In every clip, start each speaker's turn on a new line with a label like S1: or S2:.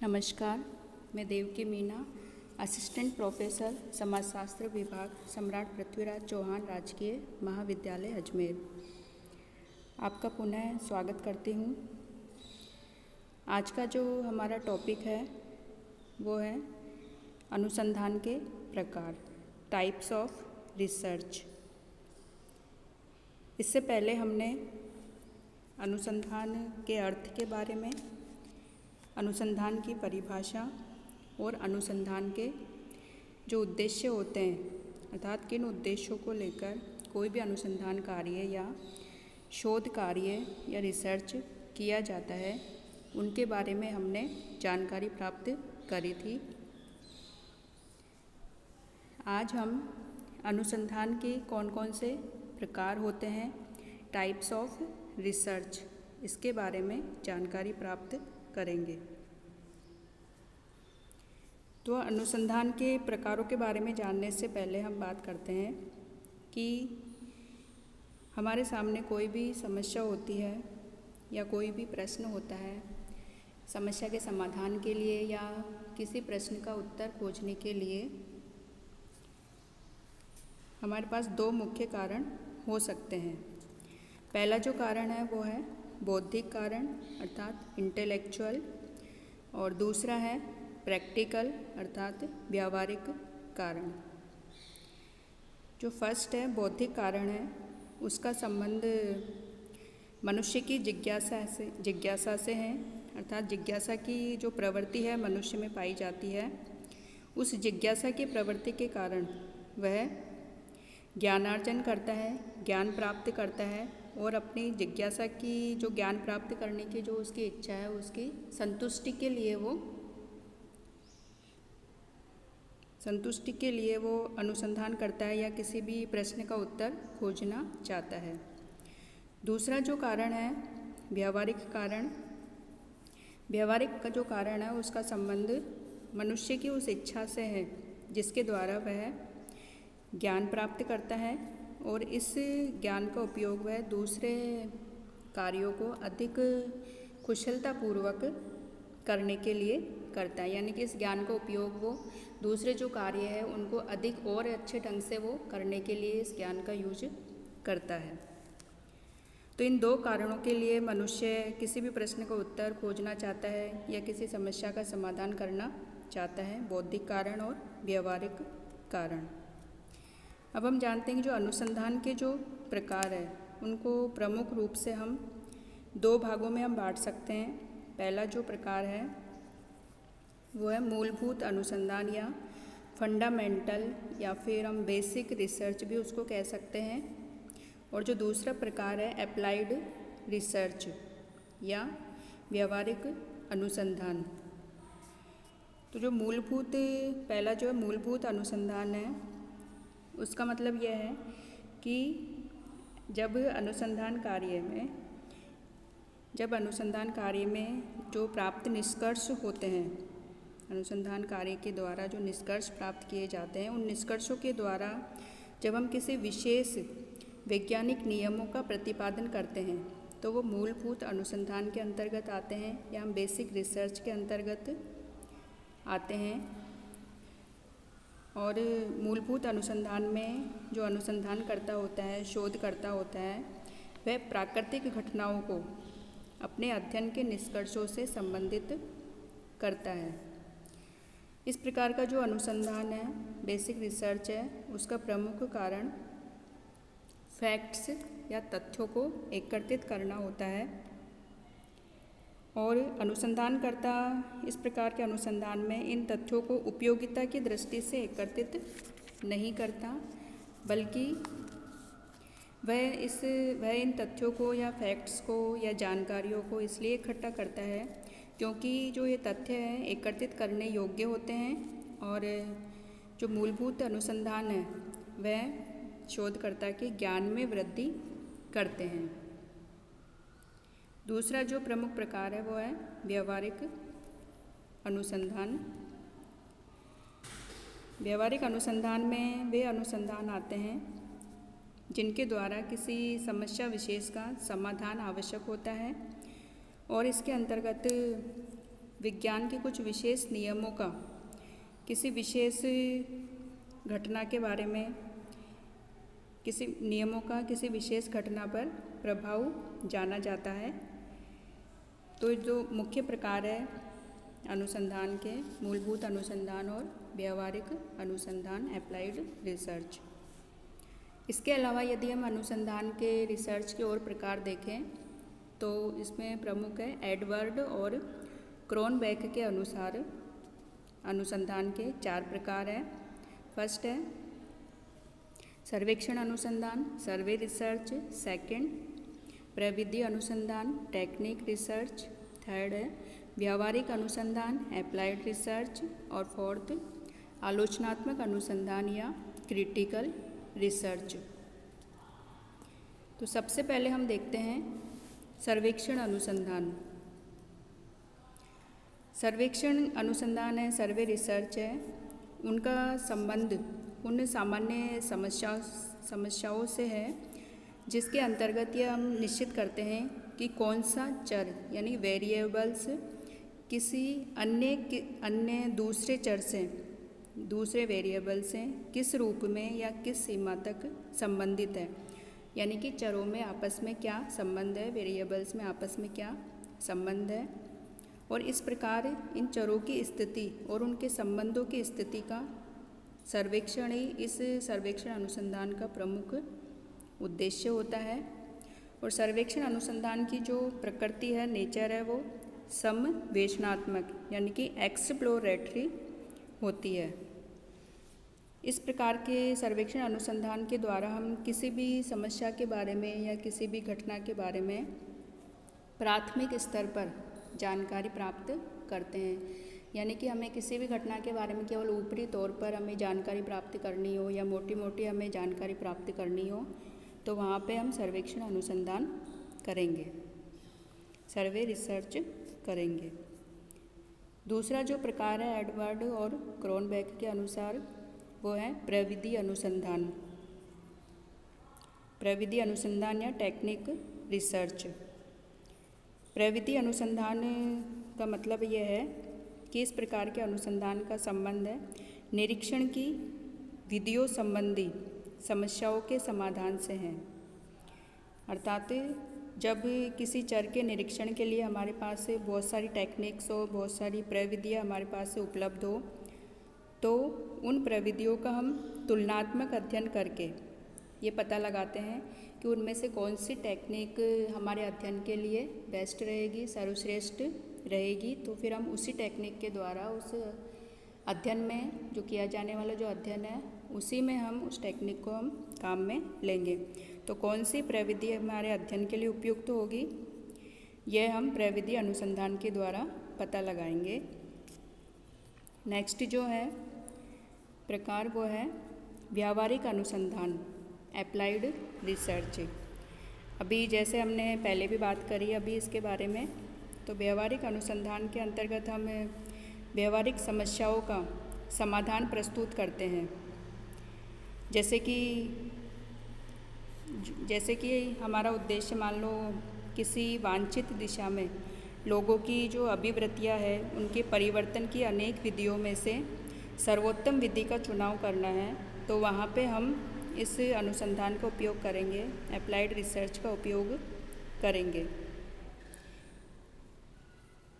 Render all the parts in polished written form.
S1: नमस्कार, मैं Devaki Meena, assistant professor समाजशास्त्र विभाग, सम्राट पृथ्वीराज चौहान राजकीय महाविद्यालय अजमेर। आपका पुनः स्वागत करती हूँ। आज का जो हमारा टॉपिक है वो है अनुसंधान के प्रकार, टाइप्स ऑफ रिसर्च। इससे पहले हमने अनुसंधान के अर्थ के बारे में, अनुसंधान की परिभाषा और अनुसंधान के जो उद्देश्य होते हैं, अर्थात किन उद्देश्यों को लेकर कोई भी अनुसंधान कार्य या शोध कार्य या रिसर्च किया जाता है, उनके बारे में हमने जानकारी प्राप्त करी थी। आज हम अनुसंधान के कौन कौन से प्रकार होते हैं, टाइप्स ऑफ रिसर्च, इसके बारे में जानकारी प्राप्त करेंगे। तो अनुसंधान के प्रकारों के बारे में जानने से पहले हम बात करते हैं कि हमारे सामने कोई भी समस्या होती है या कोई भी प्रश्न होता है, समस्या के समाधान के लिए या किसी प्रश्न का उत्तर खोजने के लिए हमारे पास दो मुख्य कारण हो सकते हैं। पहला जो कारण है वो है बौद्धिक कारण अर्थात इंटेलेक्चुअल, और दूसरा है प्रैक्टिकल अर्थात व्यावहारिक कारण। जो फर्स्ट है बौद्धिक कारण है, उसका संबंध मनुष्य की जिज्ञासा से है, अर्थात जिज्ञासा की जो प्रवृत्ति है मनुष्य में पाई जाती है, उस जिज्ञासा की प्रवृत्ति के कारण वह ज्ञानार्जन करता है, ज्ञान प्राप्त करता है और अपनी जिज्ञासा की जो ज्ञान प्राप्त करने की जो उसकी इच्छा है, उसकी संतुष्टि के लिए वो अनुसंधान करता है या किसी भी प्रश्न का उत्तर खोजना चाहता है। दूसरा जो कारण है व्यावहारिक कारण। व्यावहारिक का जो कारण है उसका संबंध मनुष्य की उस इच्छा से है जिसके द्वारा वह ज्ञान प्राप्त करता है और इस ज्ञान का उपयोग वह दूसरे कार्यों को अधिक कुशलतापूर्वक करने के लिए करता है, यानी कि इस ज्ञान का उपयोग वो दूसरे जो कार्य है उनको अधिक और अच्छे ढंग से वो करने के लिए इस ज्ञान का यूज करता है। तो इन दो कारणों के लिए मनुष्य किसी भी प्रश्न का उत्तर खोजना चाहता है या किसी समस्या का समाधान करना चाहता है, बौद्धिक कारण और व्यावहारिक कारण। अब हम जानते हैं कि जो अनुसंधान के जो प्रकार है उनको प्रमुख रूप से हम दो भागों में हम बांट सकते हैं। पहला जो प्रकार है वो है मूलभूत अनुसंधान या फंडामेंटल, या फिर हम बेसिक रिसर्च भी उसको कह सकते हैं, और जो दूसरा प्रकार है अप्लाइड रिसर्च या व्यावहारिक अनुसंधान। तो जो पहला जो है मूलभूत अनुसंधान है, उसका मतलब यह है कि जब अनुसंधान कार्य में जो प्राप्त निष्कर्ष होते हैं, अनुसंधान कार्य के द्वारा जो निष्कर्ष प्राप्त किए जाते हैं, उन निष्कर्षों के द्वारा जब हम किसी विशेष वैज्ञानिक नियमों का प्रतिपादन करते हैं तो वो मूलभूत अनुसंधान के अंतर्गत आते हैं या हम बेसिक रिसर्च के अंतर्गत आते हैं। और मूलभूत अनुसंधान में जो अनुसंधानकर्ता होता है, शोधकर्ता होता है, वह प्राकृतिक घटनाओं को अपने अध्ययन के निष्कर्षों से संबंधित करता है। इस प्रकार का जो अनुसंधान है, बेसिक रिसर्च है, उसका प्रमुख कारण फैक्ट्स या तथ्यों को एकत्रित करना होता है। और अनुसंधानकर्ता इस प्रकार के अनुसंधान में इन तथ्यों को उपयोगिता की दृष्टि से एकत्रित नहीं करता, बल्कि वह इन तथ्यों को या फैक्ट्स को या जानकारियों को इसलिए इकट्ठा करता है क्योंकि जो ये तथ्य हैं एकत्रित करने योग्य होते हैं, और जो मूलभूत अनुसंधान है वह शोधकर्ता के ज्ञान में वृद्धि करते हैं। दूसरा जो प्रमुख प्रकार है वो है व्यावहारिक अनुसंधान। व्यावहारिक अनुसंधान में वे अनुसंधान आते हैं जिनके द्वारा किसी समस्या विशेष का समाधान आवश्यक होता है और इसके अंतर्गत विज्ञान के कुछ विशेष नियमों का किसी विशेष घटना के बारे में, किसी नियमों का किसी विशेष घटना पर प्रभाव जाना जाता है। तो जो मुख्य प्रकार है अनुसंधान के, मूलभूत अनुसंधान और व्यावहारिक अनुसंधान, अप्लाइड रिसर्च। इसके अलावा यदि हम अनुसंधान के रिसर्च के और प्रकार देखें तो इसमें प्रमुख है एडवर्ड और क्रोनबेक के अनुसार अनुसंधान के 4 प्रकार हैं। फर्स्ट है सर्वेक्षण अनुसंधान, सर्वे रिसर्च। सेकंड प्रविधि अनुसंधान, टेक्निक रिसर्च। थर्ड है व्यावहारिक अनुसंधान, अप्लाइड रिसर्च। और फोर्थ आलोचनात्मक अनुसंधान या क्रिटिकल रिसर्च। तो सबसे पहले हम देखते हैं सर्वेक्षण अनुसंधान। सर्वेक्षण अनुसंधान है, सर्वे रिसर्च है, उनका संबंध उन सामान्य समस्याओं से है जिसके अंतर्गत यह हम निश्चित करते हैं कि कौन सा चर यानी वेरिएबल्स किसी अन्य दूसरे चर से, दूसरे वेरिएबल से किस रूप में या किस सीमा तक संबंधित है। यानी कि चरों में आपस में क्या संबंध है, वेरिएबल्स में आपस में क्या संबंध है, और इस प्रकार इन चरों की स्थिति और उनके संबंधों की स्थिति का सर्वेक्षण ही इस सर्वेक्षण अनुसंधान का प्रमुख उद्देश्य होता है। और सर्वेक्षण अनुसंधान की जो प्रकृति है, नेचर है, वो समवेशनात्मक यानी कि एक्सप्लोरेटरी होती है। इस प्रकार के सर्वेक्षण अनुसंधान के द्वारा हम किसी भी समस्या के बारे में या किसी भी घटना के बारे में प्राथमिक स्तर पर जानकारी प्राप्त करते हैं। यानी कि हमें किसी भी घटना के बारे में केवल ऊपरी तौर पर हमें जानकारी प्राप्त करनी हो या मोटी मोटी हमें जानकारी प्राप्त करनी हो तो वहाँ पे हम सर्वेक्षण अनुसंधान करेंगे, सर्वे रिसर्च करेंगे। दूसरा जो प्रकार है एडवर्ड और क्रोनबेक के अनुसार वो है प्रविधि अनुसंधान, प्रविधि अनुसंधान या टेक्निक रिसर्च। प्रविधि अनुसंधान का मतलब यह है कि इस प्रकार के अनुसंधान का संबंध है निरीक्षण की विधियों संबंधी समस्याओं के समाधान से है। अर्थात जब किसी चर के निरीक्षण के लिए हमारे पास से बहुत सारी टेक्निक्स हो, बहुत सारी प्रविधियाँ हमारे पास से उपलब्ध हो, तो उन प्रविधियों का हम तुलनात्मक अध्ययन करके ये पता लगाते हैं कि उनमें से कौन सी टेक्निक हमारे अध्ययन के लिए बेस्ट रहेगी, सर्वश्रेष्ठ रहेगी। तो फिर हम उसी टेक्निक के द्वारा उस अध्ययन में जो किया जाने वाला जो अध्ययन है उसी में हम उस टेक्निक को हम काम में लेंगे। तो कौन सी प्रविधि हमारे अध्ययन के लिए उपयुक्त होगी, यह हम प्रविधि अनुसंधान के द्वारा पता लगाएंगे। नेक्स्ट जो है प्रकार वो है व्यावहारिक अनुसंधान, अप्लाइड रिसर्च। अभी जैसे हमने पहले भी बात करी अभी इसके बारे में, तो व्यावहारिक अनुसंधान के अंतर्गत हम व्यावहारिक समस्याओं का समाधान प्रस्तुत करते हैं। जैसे कि हमारा उद्देश्य मान लो किसी वांछित दिशा में लोगों की जो अभिवृत्तियाँ है उनके परिवर्तन की अनेक विधियों में से सर्वोत्तम विधि का चुनाव करना है, तो वहाँ पे हम इस अनुसंधान का उपयोग करेंगे, अप्लाइड रिसर्च का उपयोग करेंगे।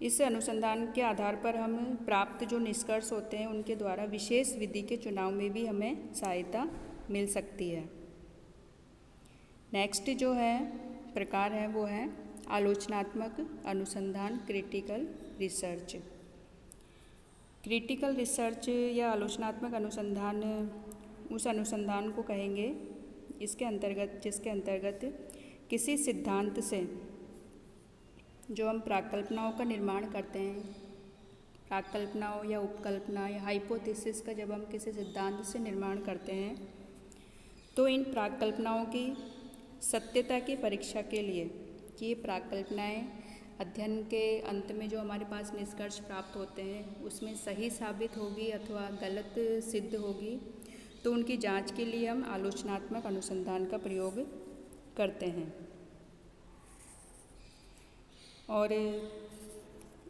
S1: इस अनुसंधान के आधार पर हम प्राप्त जो निष्कर्ष होते हैं उनके द्वारा विशेष विधि के चुनाव में भी हमें सहायता मिल सकती है। नेक्स्ट जो है प्रकार है वो है आलोचनात्मक अनुसंधान, क्रिटिकल रिसर्च। क्रिटिकल रिसर्च या आलोचनात्मक अनुसंधान उस अनुसंधान को कहेंगे जिसके अंतर्गत किसी सिद्धांत से जो हम प्राकल्पनाओं का निर्माण करते हैं, प्राकल्पनाओं या उपकल्पना या हाइपोथेसिस का जब हम किसी सिद्धांत से निर्माण करते हैं तो इन प्राकल्पनाओं की सत्यता की परीक्षा के लिए कि ये प्राकल्पनाएँ अध्ययन के अंत में जो हमारे पास निष्कर्ष प्राप्त होते हैं उसमें सही साबित होगी अथवा गलत सिद्ध होगी, तो उनकी जांच के लिए हम आलोचनात्मक अनुसंधान का प्रयोग करते हैं। और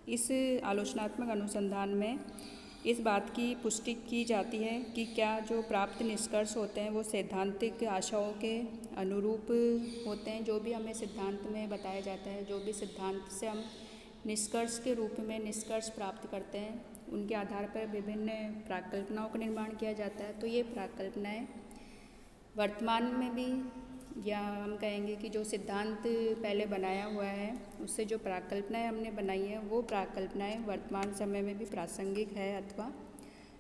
S1: इस आलोचनात्मक अनुसंधान में इस बात की पुष्टि की जाती है कि क्या जो प्राप्त निष्कर्ष होते हैं वो सैद्धांतिक आशाओं के अनुरूप होते हैं। जो भी हमें सिद्धांत में बताया जाता है, जो भी सिद्धांत से हम निष्कर्ष के रूप में निष्कर्ष प्राप्त करते हैं, उनके आधार पर विभिन्न प्राकल्पनाओं का निर्माण किया जाता है। तो ये प्राकल्पनाएँ वर्तमान में भी, या हम कहेंगे कि जो सिद्धांत पहले बनाया हुआ है उससे जो प्राकल्पनाएँ हमने बनाई हैं वो प्राकल्पनाएँ वर्तमान समय में भी प्रासंगिक है अथवा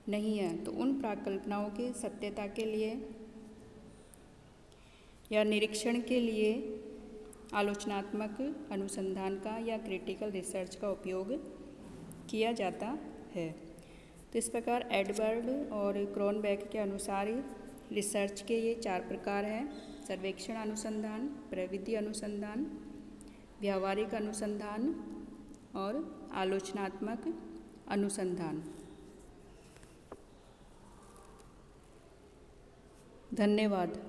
S1: नहीं है। तो उन प्राकल्पनाओं की सत्यता के लिए या निरीक्षण के लिए आलोचनात्मक अनुसंधान का या क्रिटिकल रिसर्च का उपयोग किया जाता है। तो इस प्रकार एडवर्ड और क्रोनबेक के अनुसार रिसर्च के ये 4 प्रकार हैं: सर्वेक्षण अनुसंधान, प्रविधि अनुसंधान, व्यावहारिक अनुसंधान और आलोचनात्मक अनुसंधान। धन्यवाद।